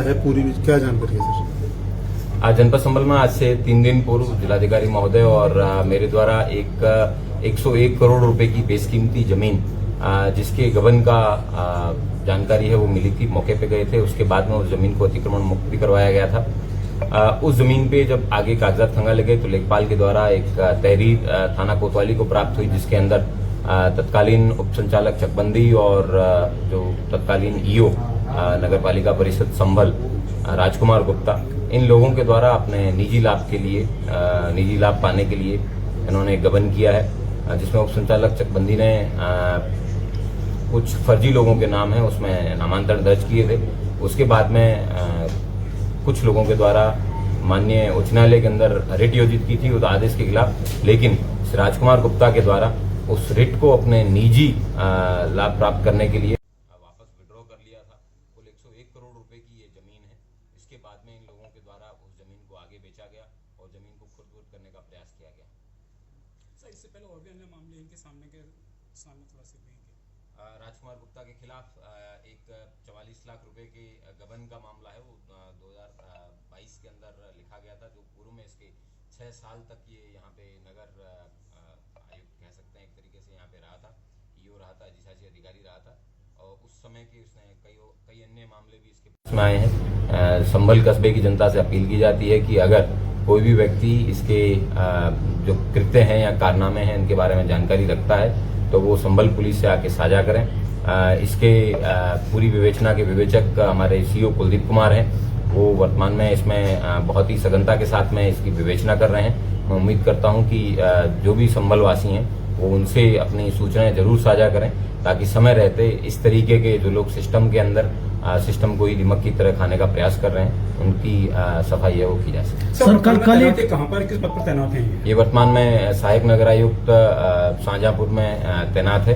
है पूरी, क्या जानकारी है सर? आज जनपद संभल में आज से 3 दिन पूर्व जिलाधिकारी महोदय और मेरे द्वारा एक 101 करोड़ रुपए की बेशकीमती जमीन जिसके गबन का जानकारी है वो मिली थी, मौके पे गए थे। उसके बाद में उस जमीन को अतिक्रमण मुक्त भी करवाया गया था। उस जमीन पे जब आगे कागजात खंगाले गए तो लेखपाल के द्वारा एक तहरीर थाना कोतवाली को प्राप्त हुई, जिसके अंदर तत्कालीन उप संचालक चकबंदी और जो तत्कालीन ईओ नगर पालिका परिषद संभल राजकुमार गुप्ता, इन लोगों के द्वारा अपने निजी लाभ के लिए, निजी लाभ पाने के लिए इन्होंने गबन किया है, जिसमें उप संचालक चकबंदी ने कुछ फर्जी लोगों के नाम है उसमें नामांतरण दर्ज किए थे। उसके बाद में कुछ लोगों के द्वारा माननीय उच्च न्यायालय के अंदर रिट योजित की थी उस आदेश के खिलाफ, लेकिन राजकुमार गुप्ता के द्वारा उस रिट को अपने निजी लाभ प्राप्त करने के लिए वापस विड्रॉ कर लिया था। कुल 101 करोड़ रुपए की ये जमीन है। इसके बाद में इन लोगों के द्वारा उस जमीन को आगे बेचा गया और जमीन को खुर्द करने का प्रयास किया गया। सर, इससे पहले और भी अन्य मामले इनके सामने थोड़ा सा राजकुमार गुप्ता के खिलाफ एक 44 लाख रुपए के गबन का मामला है, वो 2022 के अंदर लिखा गया था, जो पूर्व में इसके 6 साल तक ये यहाँ पे नगर आयुक्त कह सकते हैं एक तरीके से यहाँ पे रहा था, ईओ रहा था, अधिशासी अधिकारी रहा था। और उस समय के उसने कई अन्य मामले भी इसके में आए हैं। संभल कस्बे की जनता से अपील की जाती है कि अगर कोई भी व्यक्ति इसके जो कृत्य हैं या कारनामे हैं इनके बारे में जानकारी रखता है तो वो संभल पुलिस से आके साझा करें। इसके पूरी विवेचना के विवेचक हमारे सीओ कुलदीप कुमार हैं, वो वर्तमान में इसमें बहुत ही सघनता के साथ में इसकी विवेचना कर रहे हैं। मैं उम्मीद करता हूं कि जो भी संभल वासी हैं वो उनसे अपनी सूचनाएं जरूर साझा करें, ताकि समय रहते इस तरीके के जो लोग सिस्टम के अंदर सिस्टम को ही दिमक की तरह खाने का प्रयास कर रहे हैं उनकी सफाई है वो की जा सके। सर, कल कहाँ पर किस पद पर तैनात हैं? ये वर्तमान में सहायक नगर आयुक्त शाहजहांपुर में तैनात है।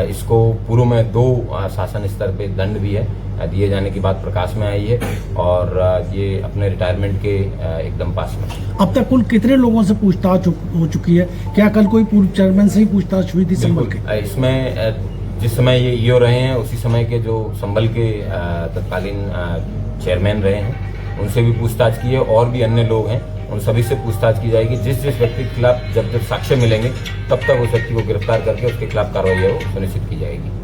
इसको पूर्व में 2 शासन स्तर पे दंड भी है दिए जाने की बात प्रकाश में आई है और ये अपने रिटायरमेंट के एकदम पास में। अब तक कुल कितने लोगों से पूछताछ हो चुकी है? क्या कल कोई पूर्व चेयरमैन से ही पूछताछ हुई थी संभल के? इसमें जिस समय ये ईओ रहे हैं उसी समय के जो संभल के तत्कालीन चेयरमैन रहे हैं उनसे भी पूछताछ की है, और भी अन्य लोग हैं उन सभी से पूछताछ की जाएगी। जिस व्यक्ति के खिलाफ जब साक्ष्य मिलेंगे तब तक उस व्यक्ति को गिरफ्तार करके उसके खिलाफ कार्रवाई है वो सुनिश्चित की जाएगी।